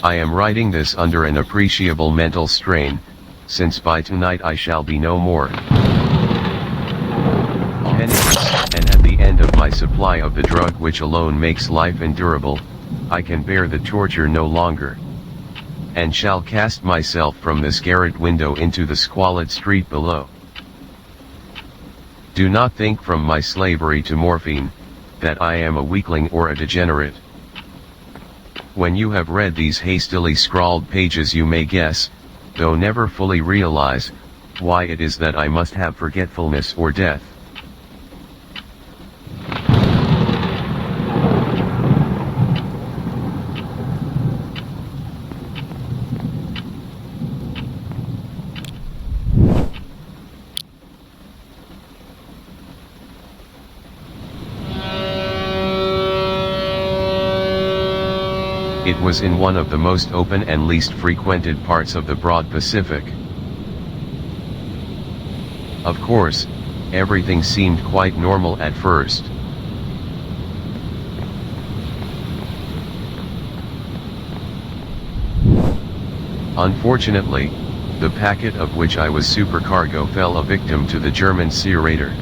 I am writing this under an appreciable mental strain, since by tonight I shall be no more penniless, and at the end of my supply of the drug which alone makes life endurable, I can bear the torture no longer, and shall cast myself from this garret window into the squalid street below. Do not think from my slavery to morphine, that I am a weakling or a degenerate. When you have read these hastily scrawled pages you may guess, though never fully realize, why it is that I must have forgetfulness or death. It was in one of the most open and least frequented parts of the broad Pacific. Of course, everything seemed quite normal at first. Unfortunately, the packet of which I was supercargo fell a victim to the German sea raider.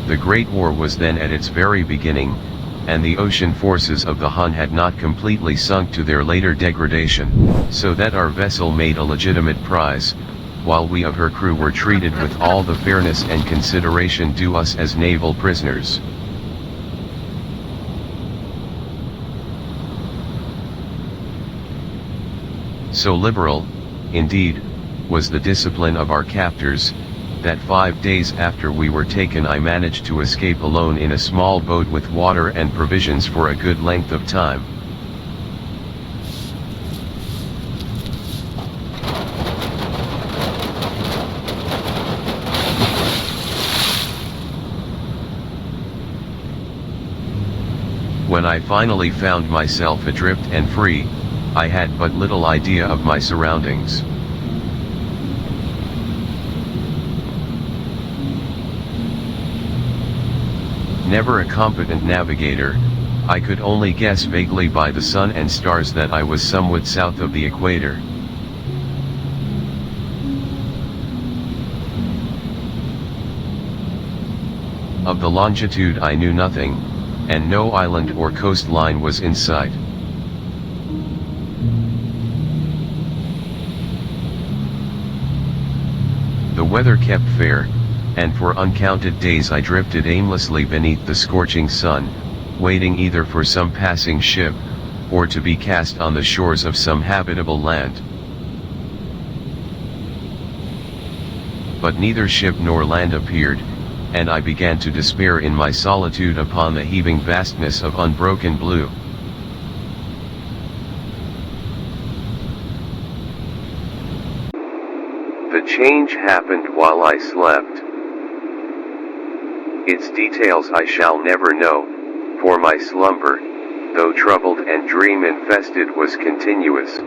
The Great War was then at its very beginning, and the ocean forces of the Hun had not completely sunk to their later degradation, so that our vessel made a legitimate prize, while we of her crew were treated with all the fairness and consideration due us as naval prisoners. So liberal, indeed, was the discipline of our captors, that 5 days after we were taken I managed to escape alone in a small boat with water and provisions for a good length of time. When I finally found myself adrift and free, I had but little idea of my surroundings. Never a competent navigator, I could only guess vaguely by the sun and stars that I was somewhat south of the equator. Of the longitude I knew nothing, and no island or coastline was in sight. The weather kept fair, and for uncounted days I drifted aimlessly beneath the scorching sun, waiting either for some passing ship, or to be cast on the shores of some habitable land. But neither ship nor land appeared, and I began to despair in my solitude upon the heaving vastness of unbroken blue. The change happened while I slept. Its details I shall never know, for my slumber, though troubled and dream-infested, was continuous.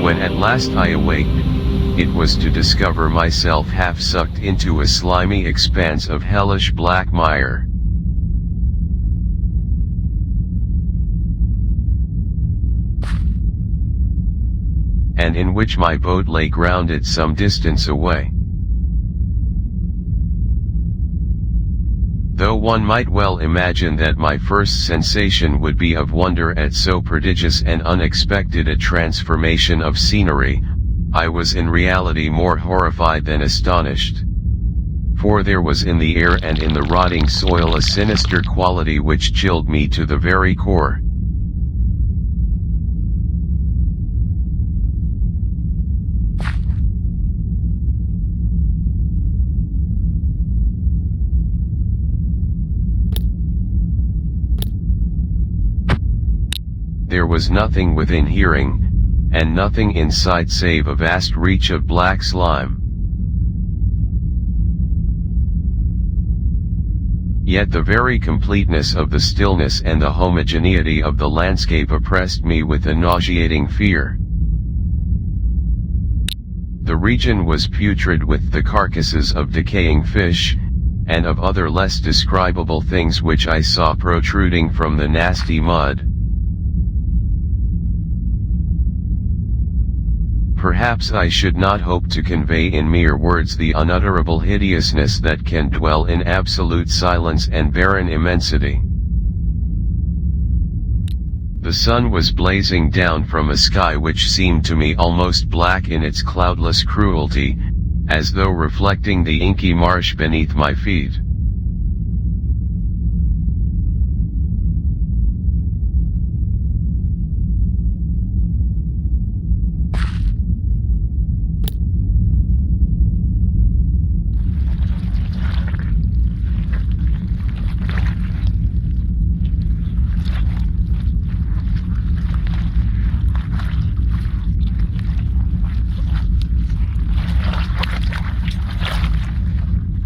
When at last I awaked, it was to discover myself half sucked into a slimy expanse of hellish black mire. And in which my boat lay grounded some distance away. Though one might well imagine that my first sensation would be of wonder at so prodigious and unexpected a transformation of scenery, I was in reality more horrified than astonished. For there was in the air and in the rotting soil a sinister quality which chilled me to the very core. There was nothing within hearing, and nothing in sight save a vast reach of black slime. Yet the very completeness of the stillness and the homogeneity of the landscape oppressed me with a nauseating fear. The region was putrid with the carcasses of decaying fish, and of other less describable things which I saw protruding from the nasty mud. Perhaps I should not hope to convey in mere words the unutterable hideousness that can dwell in absolute silence and barren immensity. The sun was blazing down from a sky which seemed to me almost black in its cloudless cruelty, as though reflecting the inky marsh beneath my feet.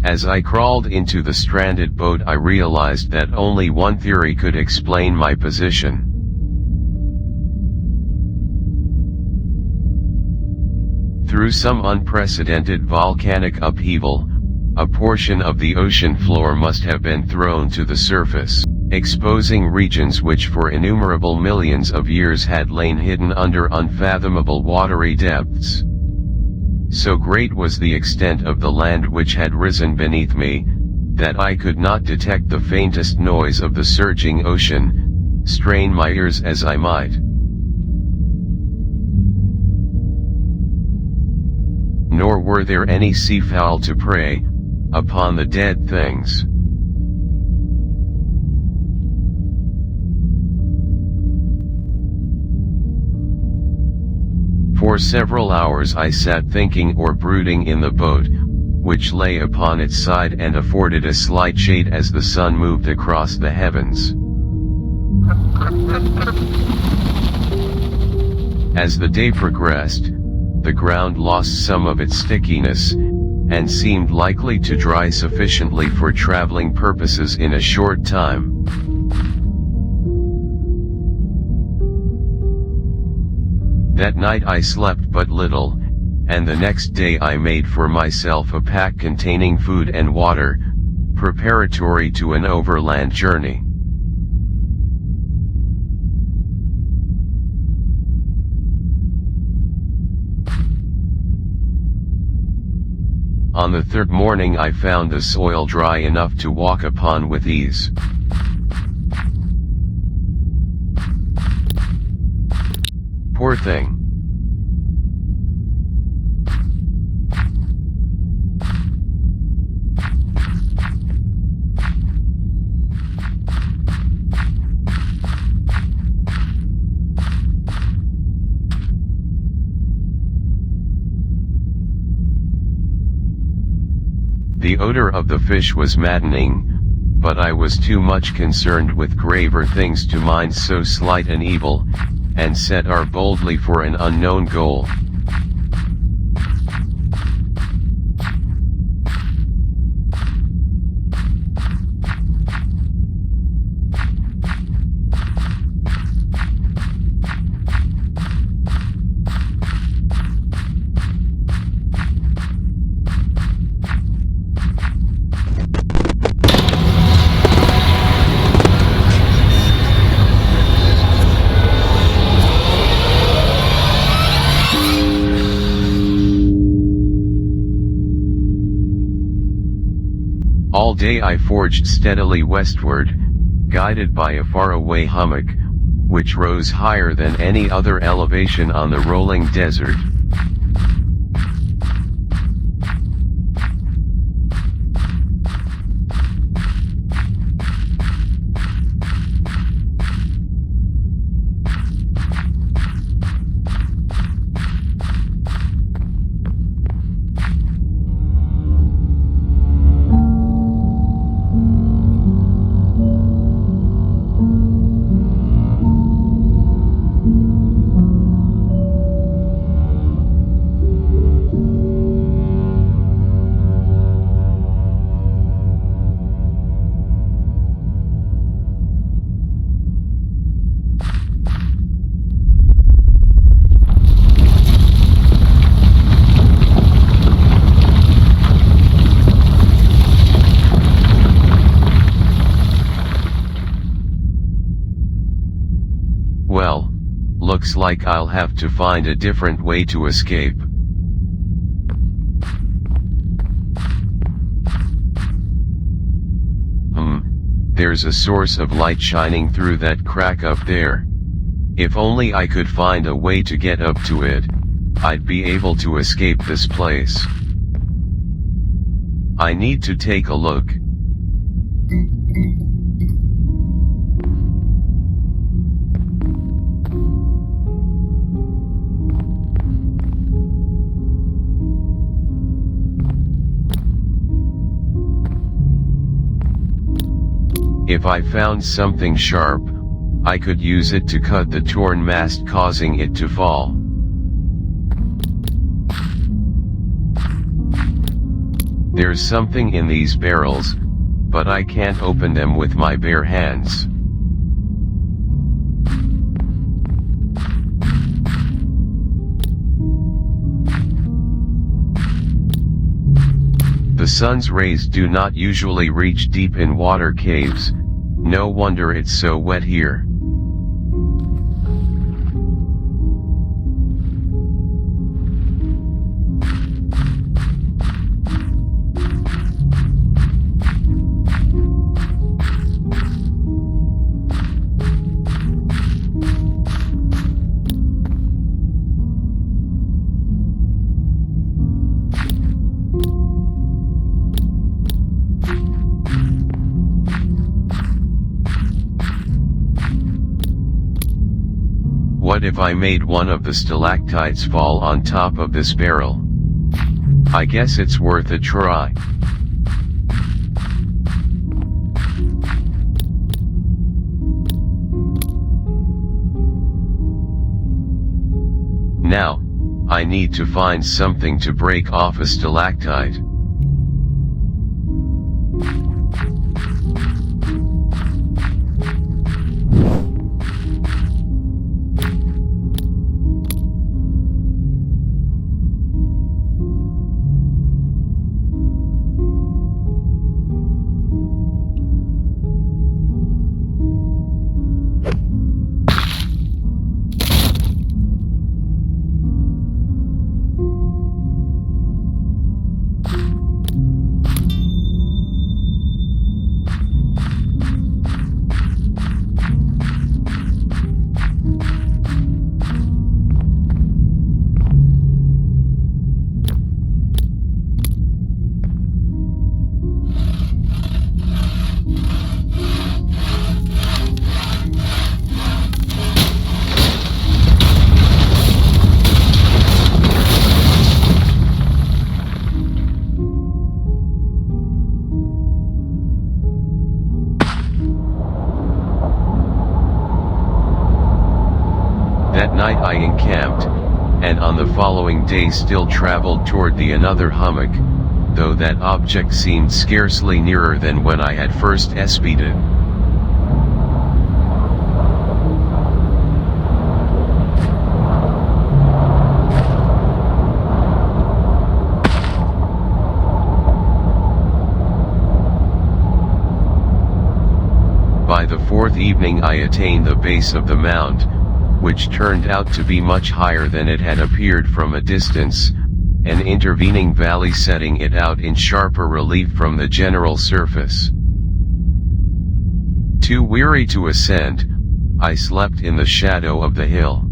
As I crawled into the stranded boat, I realized that only one theory could explain my position. Through some unprecedented volcanic upheaval, a portion of the ocean floor must have been thrown to the surface, exposing regions which for innumerable millions of years had lain hidden under unfathomable watery depths. So great was the extent of the land which had risen beneath me, that I could not detect the faintest noise of the surging ocean, strain my ears as I might. Nor were there any seafowl to prey upon the dead things. For several hours I sat thinking or brooding in the boat, which lay upon its side and afforded a slight shade as the sun moved across the heavens. As the day progressed, the ground lost some of its stickiness, and seemed likely to dry sufficiently for traveling purposes in a short time. That night I slept but little, and the next day I made for myself a pack containing food and water, preparatory to an overland journey. On the third morning I found the soil dry enough to walk upon with ease. Poor thing. The odor of the fish was maddening, but I was too much concerned with graver things to mind so slight an evil, and set out boldly for an unknown goal. All day I forged steadily westward, guided by a faraway hummock, which rose higher than any other elevation on the rolling desert. Looks like I'll have to find a different way to escape. There's a source of light shining through that crack up there. If only I could find a way to get up to it, I'd be able to escape this place. I need to take a look. If I found something sharp, I could use it to cut the torn mast, causing it to fall. There's something in these barrels, but I can't open them with my bare hands. The sun's rays do not usually reach deep in water caves, no wonder it's so wet here. What if I made one of the stalactites fall on top of this barrel? I guess it's worth a try. Now, I need to find something to break off a stalactite. That night I encamped, and on the following day still traveled toward the another hummock, though that object seemed scarcely nearer than when I had first espied it. By the fourth evening I attained the base of the mount, which turned out to be much higher than it had appeared from a distance, an intervening valley setting it out in sharper relief from the general surface. Too weary to ascend, I slept in the shadow of the hill.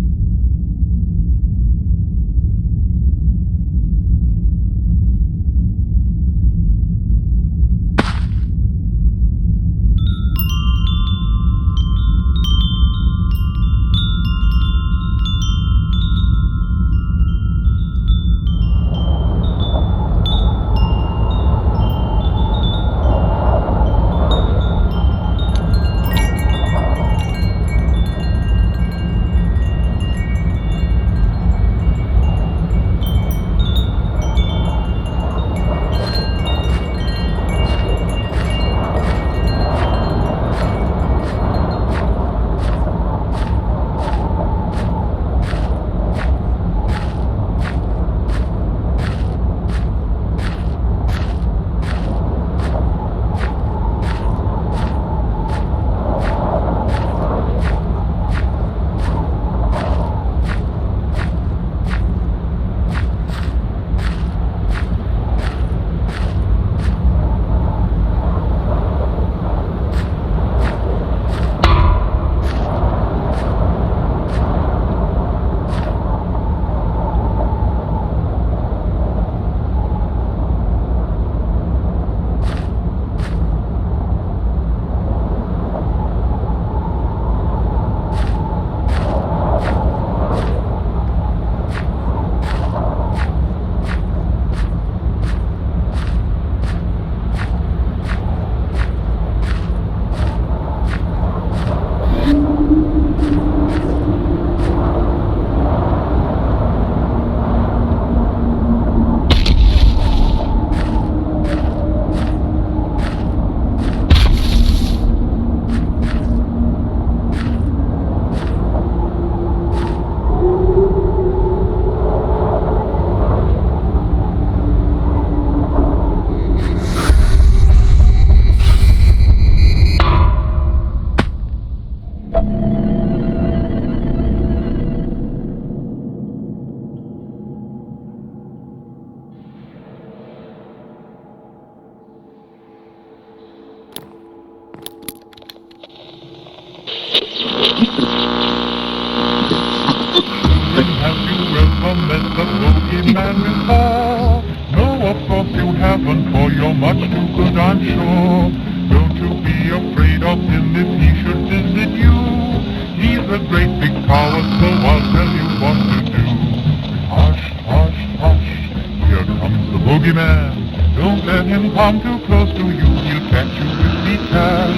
let the bogeyman befall. No, of course you haven't, for you're much too good, I'm sure. Don't you be afraid of him if he should visit you. He's a great big coward, so I'll tell you what to do. Hush, hush, hush, here comes the bogeyman. Don't let him come too close to you, he'll catch you if he can.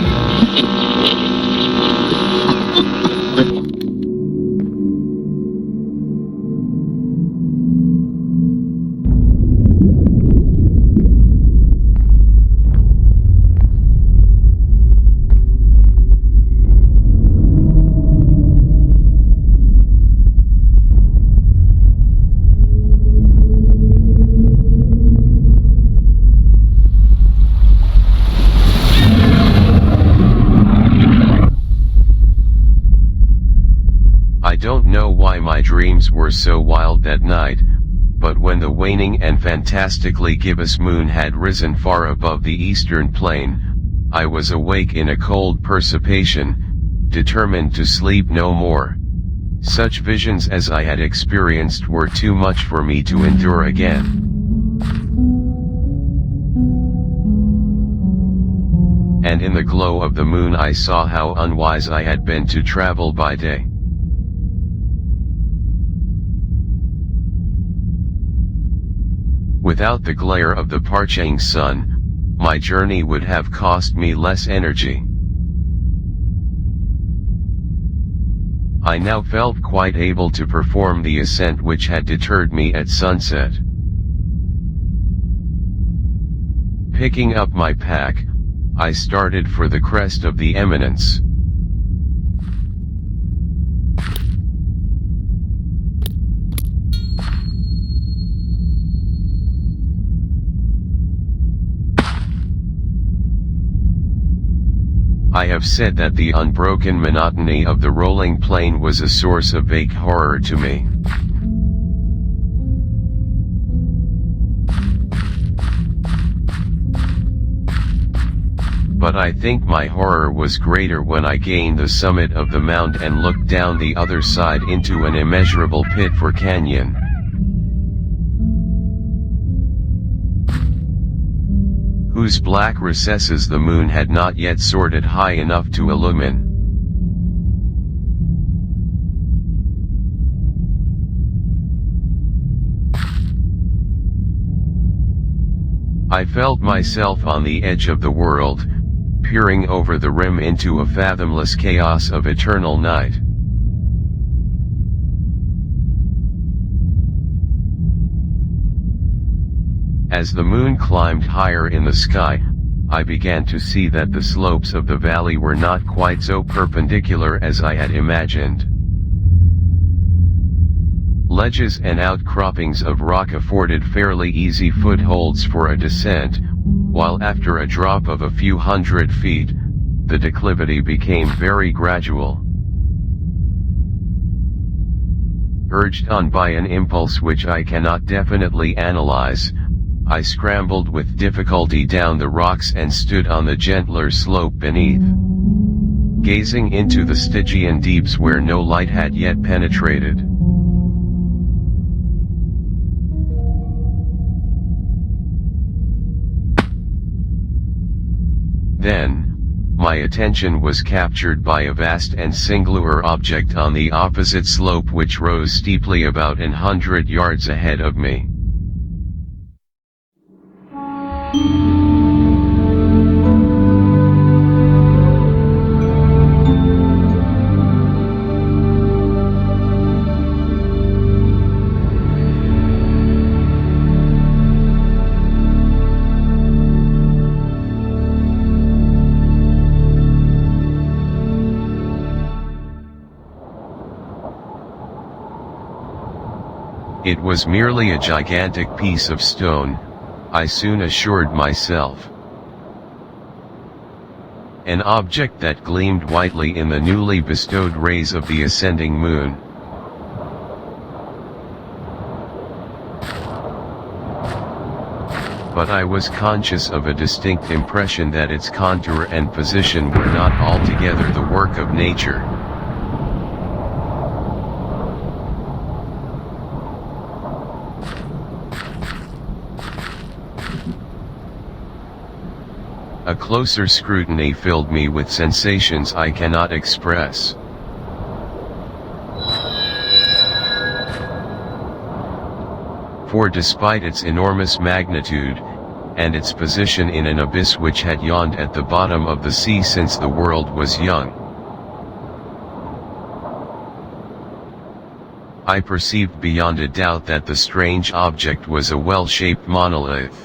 I don't know why my dreams were so wild that night, but when the waning and fantastically gibbous moon had risen far above the eastern plain, I was awake in a cold perspication, determined to sleep no more. Such visions as I had experienced were too much for me to endure again. And in the glow of the moon I saw how unwise I had been to travel by day. Without the glare of the parching sun, my journey would have cost me less energy. I now felt quite able to perform the ascent which had deterred me at sunset. Picking up my pack, I started for the crest of the eminence. I have said that the unbroken monotony of the rolling plain was a source of vague horror to me. But I think my horror was greater when I gained the summit of the mound and looked down the other side into an immeasurable pit or canyon, whose black recesses the moon had not yet soared high enough to illumine. I felt myself on the edge of the world, peering over the rim into a fathomless chaos of eternal night. As the moon climbed higher in the sky, I began to see that the slopes of the valley were not quite so perpendicular as I had imagined. Ledges and outcroppings of rock afforded fairly easy footholds for a descent, while after a drop of a few hundred feet, the declivity became very gradual. Urged on by an impulse which I cannot definitely analyze, I scrambled with difficulty down the rocks and stood on the gentler slope beneath, gazing into the Stygian deeps where no light had yet penetrated. Then, my attention was captured by a vast and singular object on the opposite slope which rose steeply about 100 yards ahead of me. It was merely a gigantic piece of stone, I soon assured myself. An object that gleamed whitely in the newly bestowed rays of the ascending moon. But I was conscious of a distinct impression that its contour and position were not altogether the work of nature. A closer scrutiny filled me with sensations I cannot express. For despite its enormous magnitude, and its position in an abyss which had yawned at the bottom of the sea since the world was young, I perceived beyond a doubt that the strange object was a well-shaped monolith.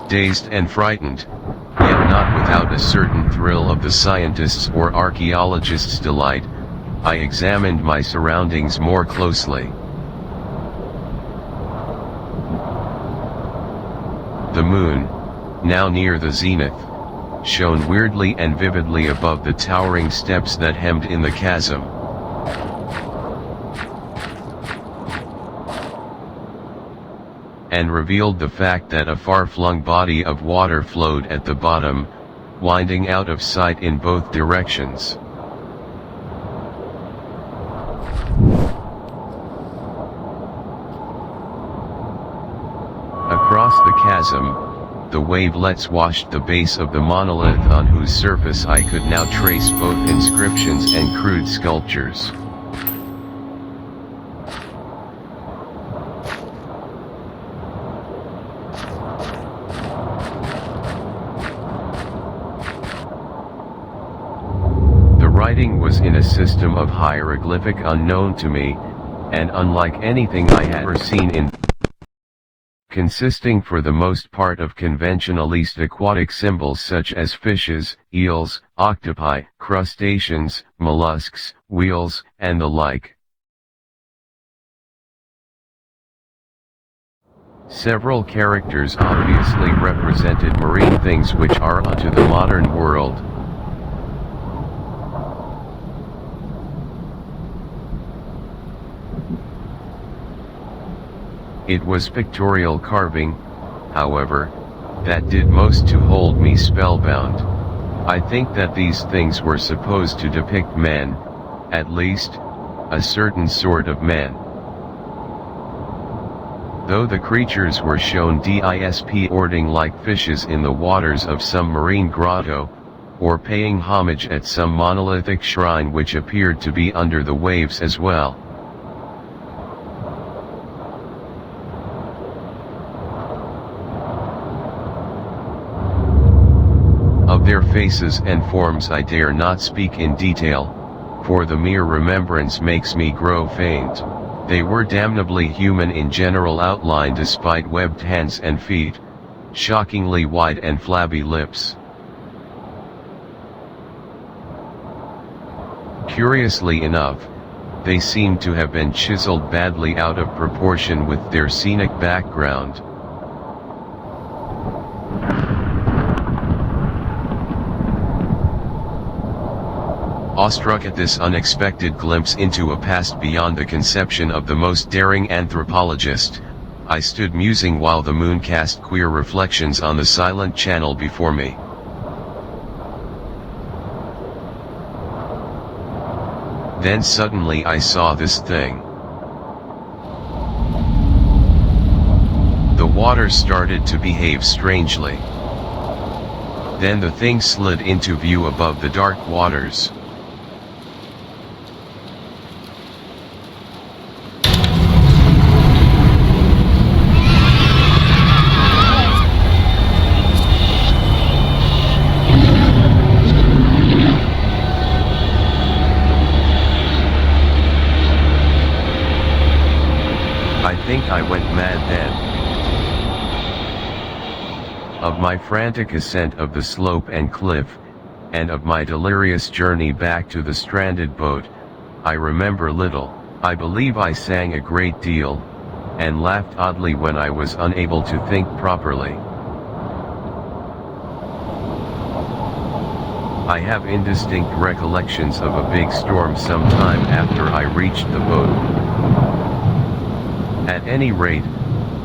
Dazed and frightened, yet not without a certain thrill of the scientist's or archaeologist's delight, I examined my surroundings more closely. The moon, now near the zenith, shone weirdly and vividly above the towering steps that hemmed in the chasm. And revealed the fact that a far-flung body of water flowed at the bottom, winding out of sight in both directions. Across the chasm, the wavelets washed the base of the monolith, on whose surface I could now trace both inscriptions and crude sculptures. Writing was in a system of hieroglyphic unknown to me, and unlike anything I had ever seen in, consisting for the most part of conventionalist aquatic symbols such as fishes, eels, octopi, crustaceans, mollusks, wheels, and the like. Several characters obviously represented marine things which are unto the modern world. It was pictorial carving, however, that did most to hold me spellbound. I think that these things were supposed to depict men, at least, a certain sort of men. Though the creatures were shown disporting like fishes in the waters of some marine grotto, or paying homage at some monolithic shrine which appeared to be under the waves as well. Of their faces and forms I dare not speak in detail, for the mere remembrance makes me grow faint. They were damnably human in general outline despite webbed hands and feet, shockingly wide and flabby lips. Curiously enough, they seemed to have been chiseled badly out of proportion with their scenic background. Awestruck at this unexpected glimpse into a past beyond the conception of the most daring anthropologist, I stood musing while the moon cast queer reflections on the silent channel before me. Then suddenly I saw this thing. The water started to behave strangely. Then the thing slid into view above the dark waters. I think I went mad then. Of my frantic ascent of the slope and cliff, and of my delirious journey back to the stranded boat, I remember little. I believe I sang a great deal, and laughed oddly when I was unable to think properly. I have indistinct recollections of a big storm some time after I reached the boat. At any rate,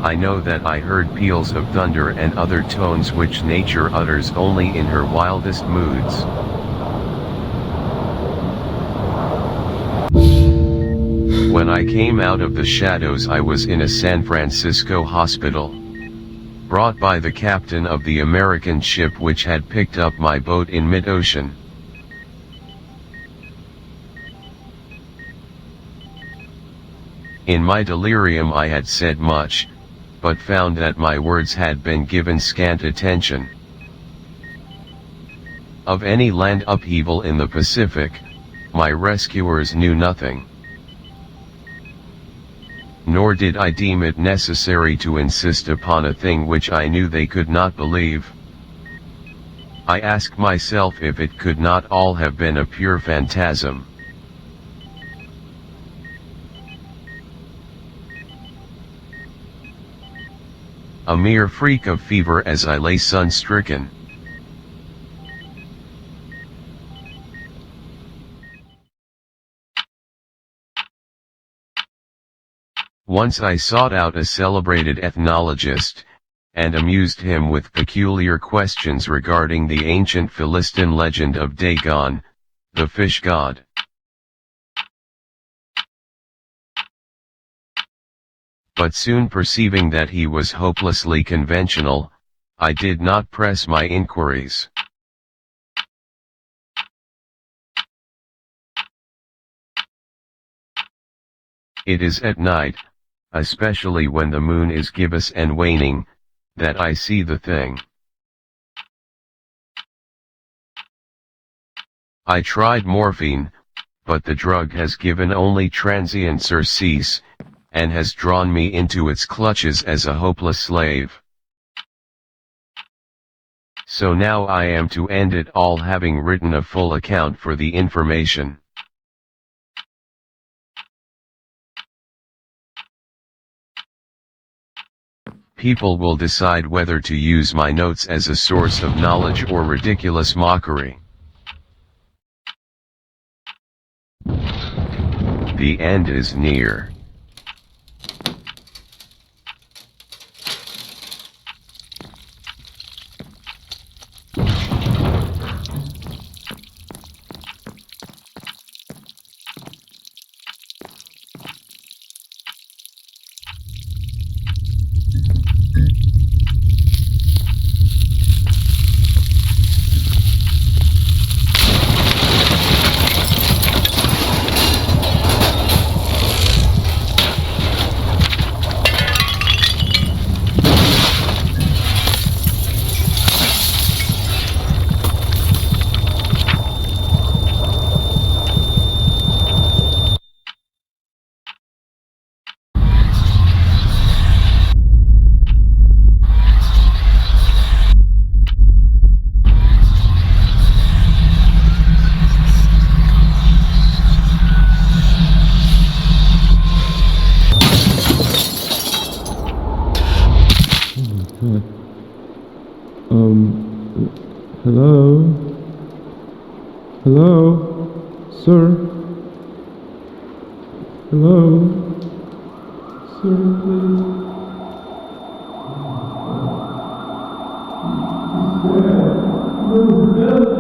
I know that I heard peals of thunder and other tones which nature utters only in her wildest moods. When I came out of the shadows, I was in a San Francisco hospital, brought by the captain of the American ship which had picked up my boat in mid-ocean. In my delirium I had said much, but found that my words had been given scant attention. Of any land upheaval in the Pacific, my rescuers knew nothing. Nor did I deem it necessary to insist upon a thing which I knew they could not believe. I asked myself if it could not all have been a pure phantasm. A mere freak of fever as I lay sun-stricken. Once I sought out a celebrated ethnologist, and amused him with peculiar questions regarding the ancient Philistine legend of Dagon, the fish god. But soon perceiving that he was hopelessly conventional, I did not press my inquiries. It is at night, especially when the moon is gibbous and waning, that I see the thing. I tried morphine, but the drug has given only transient surcease, and has drawn me into its clutches as a hopeless slave. So now I am to end it all, having written a full account for the information. People will decide whether to use my notes as a source of knowledge or ridiculous mockery. The end is near. Hello? Hello? Sir? Hello? Sir, please? Yeah.